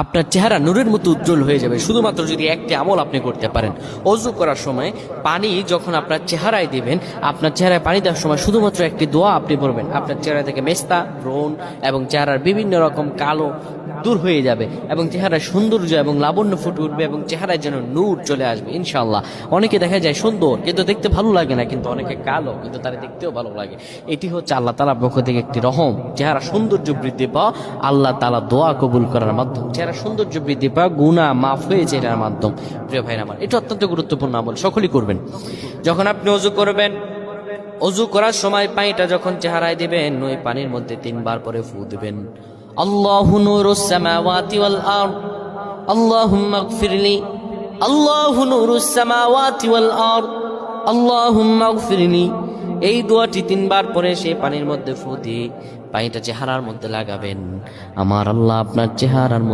আপনার চেহারা নূরের মতো উজ্জ্বল হয়ে যাবে শুধুমাত্র যদি একটি আমল আপনি করতে পারেন। অজু করার সময় পানি যখন আপনার চেহারায় দিবেন, আপনার চেহারায় পানি দেওয়ার সময় শুধুমাত্র একটি দোয়া আপনি পড়বেন, আপনার চেহারা থেকে মেস্তা, ব্রণ এবং চেহারার বিভিন্ন রকম কালো দূর হয়ে যাবে এবং চেহারার সৌন্দর্য এবং লাবণ্য ফুটে উঠবে এবং চেহারায় যেন নূর চলে আসবে ইনশাআল্লাহ। অনেকে দেখা যায় সুন্দর কিন্তু দেখতে ভালো লাগে না, কিন্তু অনেকে কালো কিন্তু তারা দেখতেও ভালো লাগে। এটি হচ্ছে আল্লাহ তাআলার পক্ষ থেকে একটি রহম। চেহারা সৌন্দর্য বৃদ্ধি পাওয়া আল্লাহ তাআলা দোয়া কবুল করার মাধ্যম, চেহারা সৌন্দর্য বৃদ্ধি পাওয়া গুনাহ মাফ হয়েছে এটার মাধ্যম। প্রিয় ভাইরা আমার, এটা অত্যন্ত গুরুত্বপূর্ণ আমল, সকলেই করবেন। যখন আপনি অজু করবেন, অজু করার সময় পানিটা যখন চেহারায় দিবেন, ওই পানির মধ্যে 3 বার পরে ফু দিবেন। আল্লাহু নূরুস সামাওয়াতি ওয়াল আরদ আল্লাহুম্মা ইগফিরলি, আল্লাহু নূরুস সামাওয়াতি ওয়াল আরদ আল্লাহুম্মা ইগফিরলি। এই দোয়াটি 3 বার পরে সেই পানির মধ্যে ফু দিয়ে পানিটা চেহারার মধ্যে লাগাবেন। আমার আল্লাহ আপনার চেহারার মধ্যে